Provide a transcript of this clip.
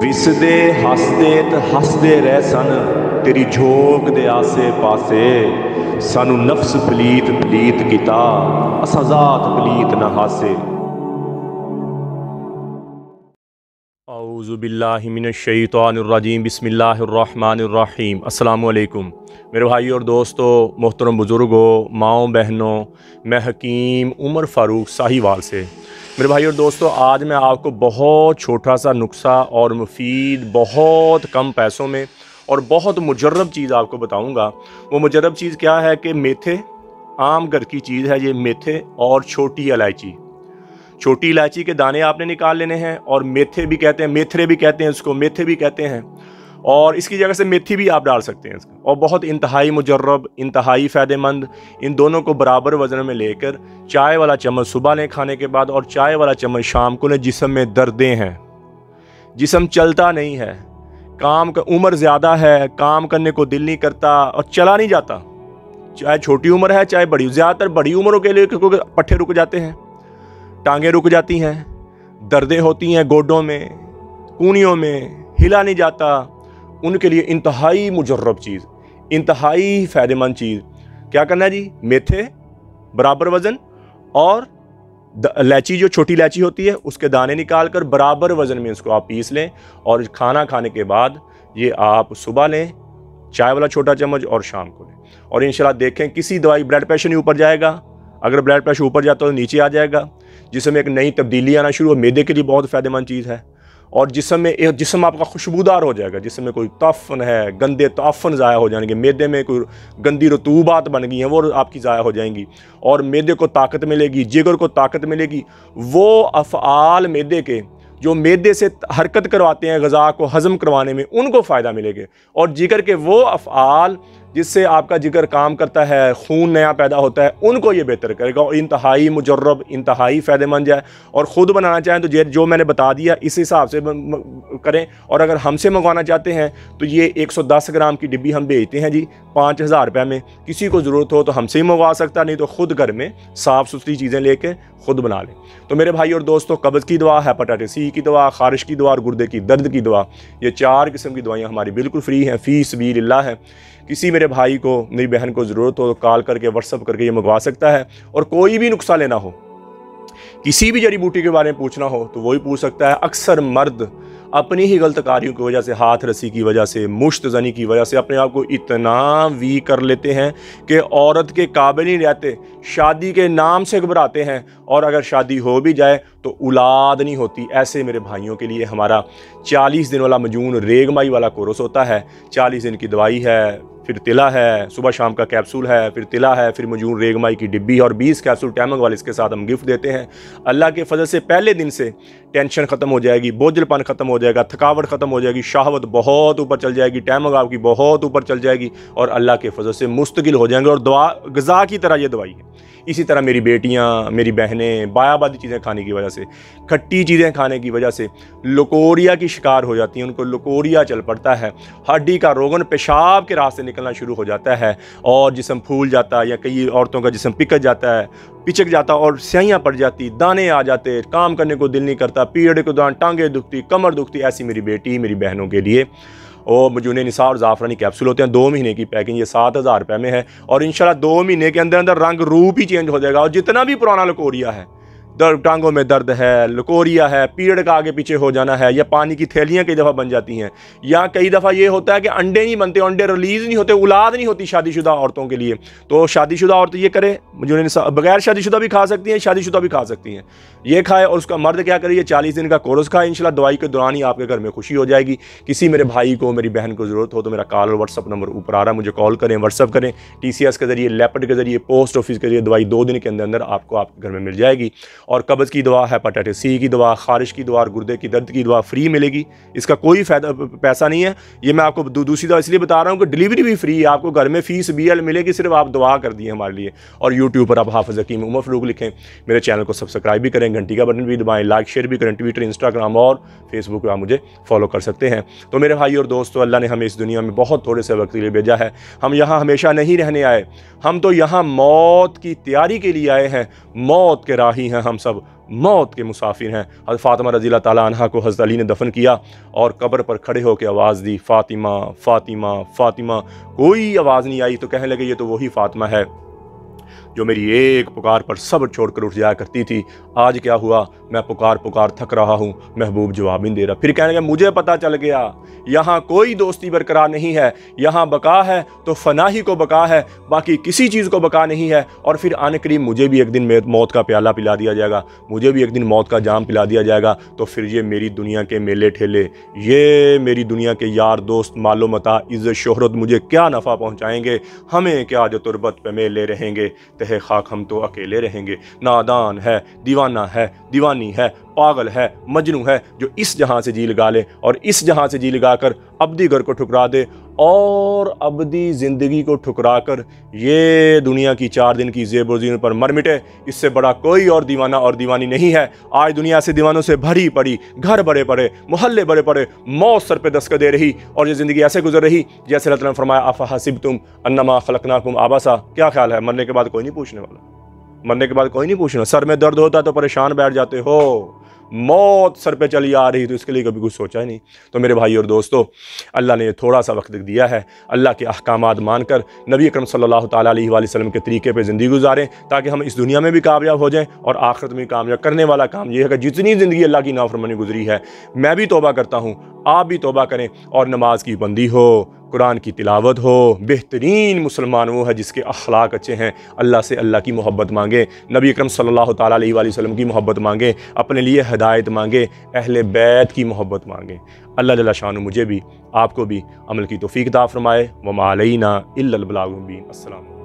विसदे हसदे ते हसदे रह सन, तेरी झोंक दे आसे पासे। सानू नफ्स पलीत पलीत किता, असां ज़ात पलीत न हासे। औज़ु बिल्लाहि मिनश शैतानिर रजीम, बिस्मिल्लाहिर्रहमानिर्रहीम। अस्सलामु अलैकुम मेरे भाई और दोस्तों, मोहतरम बुज़ुर्गों, माओ बहनों, मैं हकीम उमर फ़ारूक साहिवाल से। मेरे भाई और दोस्तों, आज मैं आपको बहुत छोटा सा नुस्खा और मुफीद, बहुत कम पैसों में और बहुत मुजर्रब चीज़ आपको बताऊंगा। वो मुजर्रब चीज़ क्या है कि मेथे, आम घर की चीज़ है ये मेथे और छोटी इलायची। छोटी इलायची के दाने आपने निकाल लेने हैं, और मेथे भी कहते हैं, मेथरे भी कहते हैं इसको, मेथे भी कहते हैं, और इसकी जगह से मेथी भी आप डाल सकते हैं इसका। और बहुत इंतहाई मुजर्रब, इंतहाई फ़ायदेमंद। इन दोनों को बराबर वज़न में लेकर चाय वाला चम्मच सुबह लें खाने के बाद, और चाय वाला चम्मच शाम को लें। जिस्म में दर्दें हैं, जिस्म चलता नहीं है, काम का उम्र ज़्यादा है, काम करने को दिल नहीं करता और चला नहीं जाता, चाहे छोटी उम्र है चाहे बड़ी। ज़्यादातर बड़ी उम्रों के लिए क्योंकि पट्ठे रुक जाते हैं, टांगें रुक जाती हैं, दर्दें होती हैं गोडों में, कूनियों में, हिला नहीं जाता। उनके लिए इंतहाई मुजर्रब चीज़, इंतहाई फ़ायदेमंद चीज़ क्या करना है जी? मेथे बराबर वज़न, और इलायची जो छोटी इलायची होती है उसके दाने निकाल कर बराबर वज़न में इसको आप पीस लें, और खाना खाने के बाद ये आप सुबह लें, चाय वाला छोटा चम्मच, और शाम को लें। और इंशाल्लाह देखें किसी दवाई ब्लड प्रेशर नहीं ऊपर जाएगा। अगर ब्लड प्रेशर ऊपर जाता है तो नीचे आ जाएगा, जिसमें एक नई तब्दीली आना शुरू हो। मैदे के लिए बहुत फ़ायदेमंद चीज़ है। और जिस्म आपका खुशबूदार हो जाएगा, जिसमें कोई ताफ़न है, गंदे ताफ़न ज़ाया हो जाएंगे, मैदे में कोई गंदी रतूबात बन गई हैं वो आपकी ज़ाया हो जाएंगी, और मैदे को ताकत मिलेगी, जिगर को ताकत मिलेगी। वो अफ़आल मैदे के जो मैदे से हरकत करवाते हैं ग़ज़ा को हज़म करवाने में, उनको फ़ायदा मिलेगा। और जिगर के वो अफ़आल जिससे आपका जिगर काम करता है, खून नया पैदा होता है, उनको ये बेहतर करेगा। और इंतहाई मुजर्रब, इंतहाई फ़ायदेमंद है। और ख़ुद बनाना चाहें तो जो मैंने बता दिया इस हिसाब से करें। और अगर हमसे मंगवाना चाहते हैं तो ये 110 ग्राम की डिब्बी हम बेचते हैं जी 5000 रुपये में। किसी को ज़रूरत हो तो हमसे ही मंगवा सकता, नहीं तो ख़ुद घर में साफ़ सुथरी चीज़ें लेके ख़ुद बना लें। तो मेरे भाई और दोस्तों, कब्ज़ की दवा, हेपेटाइटिस सी की दवा, ख़ारिश की दवा और गुर्दे की दर्द की दवा, ये 4 किस्म की दवाइयाँ हमारी बिल्कुल फ्री हैं, फ़ी सबीलिल्लाह है। किसी मेरे भाई को, मेरी बहन को ज़रूरत हो तो कॉल करके, व्हाट्सअप करके ये मंगवा सकता है। और कोई भी नुस्खा लेना हो, किसी भी जड़ी बूटी के बारे में पूछना हो तो वही पूछ सकता है। अक्सर मर्द अपनी ही गलत कार्यों की वजह से, हाथ रस्सी की वजह से, मुश्त ज़नी की वजह से अपने आप को इतना वीक कर लेते हैं कि औरत के काबिल नहीं रहते, शादी के नाम से घबराते हैं, और अगर शादी हो भी जाए तो औलाद नहीं होती। ऐसे मेरे भाइयों के लिए हमारा 40 दिन वाला मजून रेगमाई वाला कोर्स होता है। 40 दिन की दवाई है, फिर तिला है, सुबह शाम का कैप्सूल है, फिर तिला है, फिर मजून रेगमाई की डिब्बी और 20 कैप्सूल टैमंग वाले इसके साथ हम गिफ्ट देते हैं। अल्लाह के फजल से पहले दिन से टेंशन ख़त्म हो जाएगी, बोझलपन ख़त्म हो जाएगा, थकावट ख़त्म हो जाएगी, शहावत बहुत ऊपर चल जाएगी, टैमंग आपकी बहुत ऊपर चल जाएगी, और अल्लाह के फजल से मुस्तकिल हो जाएंगे। और दवा ग़िज़ा की तरह ये दवाई है। इसी तरह मेरी बेटियां, मेरी बहनें बायाबादी चीज़ें खाने की वजह से, खट्टी चीज़ें खाने की वजह से लकोरिया की शिकार हो जाती हैं। उनको लकोरिया चल पड़ता है, हड्डी का रोगन पेशाब के रास्ते निकलना शुरू हो जाता है, और जिस्म फूल जाता है, या कई औरतों का जिस्म पिचक जाता और स्याहियाँ पड़ जाती, दाने आ जाते, काम करने को दिल नहीं करता, पीरियड के दौरान टांगें दुखती, कमर दुखती। ऐसी मेरी बेटी, मेरी बहनों के लिए और मजून निसा और ज़ाफ़रानी कैप्सूल होते हैं। 2 महीने की पैकिंग, ये 7000 रुपये में है। और इंशाल्लाह 2 महीने के अंदर अंदर रंग रूप ही चेंज हो जाएगा। और जितना भी पुराना लकोरिया है, टांगों में दर्द है, लकोरिया है, पीरियड का आगे पीछे हो जाना है, या पानी की थैलियाँ कई दफ़ा बन जाती हैं, या कई दफ़ा ये होता है कि अंडे नहीं बनते, अंडे रिलीज़ नहीं होते, औलाद नहीं होती शादीशुदा औरतों के लिए, तो शादीशुदा औरतें ये करे, जो बगैर शादीशुदा भी खा सकती हैं, शादीशुदा भी खा सकती हैं, ये खाए। और उसका मर्द क्या करे, ये 40 दिन का कोर्स खाए। इंशाल्लाह दवाई के दौरान ही आपके घर में खुशी हो जाएगी। किसी मेरे भाई को, मेरी बहन को ज़रूरत हो तो मेरा कॉल और व्हाट्सअप नंबर ऊपर आ रहा है, मुझे कॉल करें, व्हाट्सअप करें। TCS के ज़रिए, लेपर्ड के ज़रिए, पोस्ट ऑफिस के जरिए दवाई 2 दिन के अंदर अंदर आपको आपके घर में मिल जाएगी। और कब्ज़ की दवा, हेपेटाइटिस सी की दवा, ख़ारिश की दवा और गुर्दे की दर्द की दवा फ्री मिलेगी। इसका कोई पैसा नहीं है। ये मैं आपको दूसरी दवा इसलिए बता रहा हूँ कि डिलीवरी भी फ्री है, आपको घर में फ़ीस BL मिलेगी, सिर्फ आप दुआ कर दिए हमारे लिए। और यूट्यूब पर आप हाफ़िज़ हकीम उमर फ़ारूक लिखें, मेरे चैनल को सब्सक्राइब भी करें, घंटी का बटन भी दबाएं, लाइक शेयर भी करें। ट्विटर, इंस्टाग्राम और फेसबुक पर आप मुझे फॉलो कर सकते हैं। तो मेरे भाई और दोस्तों, अल्लाह ने हमें इस दुनिया में बहुत थोड़े से वक्त के लिए भेजा है। हम यहाँ हमेशा नहीं रहने आए, हम तो यहाँ मौत की तैयारी के लिए आए हैं। मौत के राही हैं हम सब मौत के मुसाफिर हैं। हज़रत फ़ातिमा रज़ी अल्लाह ताला अन्हा को हज़रत अली ने दफन किया और कब्र पर खड़े होकर आवाज़ दी, फ़ातिमा फ़ातिमा फ़ातिमा। कोई आवाज़ नहीं आई तो कहने लगे ये तो वही फ़ातिमा है जो मेरी एक पुकार पर सब्र छोड़कर उठ जाया करती थी। आज क्या हुआ, मैं पुकार पुकार थक रहा हूँ, महबूब जवाब नहीं दे रहा। फिर कहने लगे मुझे पता चल गया यहाँ कोई दोस्ती बरकरार नहीं है, यहाँ बका है तो फना ही को बका है, बाकी किसी चीज़ को बका नहीं है। और फिर आने करीब मुझे भी एक दिन मौत का प्याला पिला दिया जाएगा, मुझे भी एक दिन मौत का जाम पिला दिया जाएगा। तो फिर ये मेरी दुनिया के मेले ठेले, ये मेरी दुनिया के यार दोस्त, मालो मता, इज़्ज़त शोहरत मुझे क्या नफ़ा पहुँचाएंगे, हमें क्या जो तुरबत पे मेले रहेंगे, तहे खाक हम तो अकेले रहेंगे। नादान है, दीवाना है, दीवानी है, पागल है, मजनू है, जो इस जहां से जी लगा ले और इस जहां से जी लगाकर अब्दी घर को ठुकरा दे और अब्दी ज़िंदगी को ठुकरा कर ये दुनिया की 4 दिन की ज़ेब व ज़ीनत पर मर मिटे। इससे बड़ा कोई और दीवाना और दीवानी नहीं है। आज दुनिया से दीवानों से भरी पड़ी, घर बड़े पड़े, मोहल्ले बड़े पड़े, मौत सर पे दस्तक दे रही और ये ज़िंदगी ऐसे गुजर रही जैसे अल्लाह ताला ने फरमाया अफ़हसिबतुम अन्नमा खलक़नाकुम आबसा। क्या ख्याल है, मरने के बाद कोई नहीं पूछने वाला, मरने के बाद कोई नहीं पूछना। सर में दर्द होता तो परेशान बैठ जाते हो, मौत सर पे चली आ रही तो इसके लिए कभी कुछ सोचा ही नहीं। तो मेरे भाई और दोस्तों, अल्लाह ने थोड़ा सा वक्त दिया है, अल्लाह के अहकामात मानकर नबी अकरम सल्लल्लाहु ताला अलैहि वसल्लम के तरीके पे ज़िंदगी गुजारें ताकि हम इस दुनिया में भी कामयाब हो जाएं और आखिरत में कामयाब करने वाला काम यह है कि जितनी ज़िंदगी अल्लाह की नाफरमानी गुजरी है, मैं भी तौबा करता हूँ, आप भी तौबा करें और नमाज की बंदी हो, कुरान की तिलावत हो। बेहतरीन मुसलमान वो है जिसके अखलाक अच्छे हैं। अल्लाह से अल्लाह की मोहब्बत मांगे, नबी अकरम सल्लल्लाहु ताला अलैहि वसल्लम की मोहब्बत मांगे, अपने लिए हिदायत मांगे, अहले बैत की मोहब्बत मांगे। अल्लाह जल्ल शानु मुझे भी आपको भी अमल की तौफीक अता फरमाए। व मा अलैना इल्लल बलागुल मुबीन। अस्सलाम।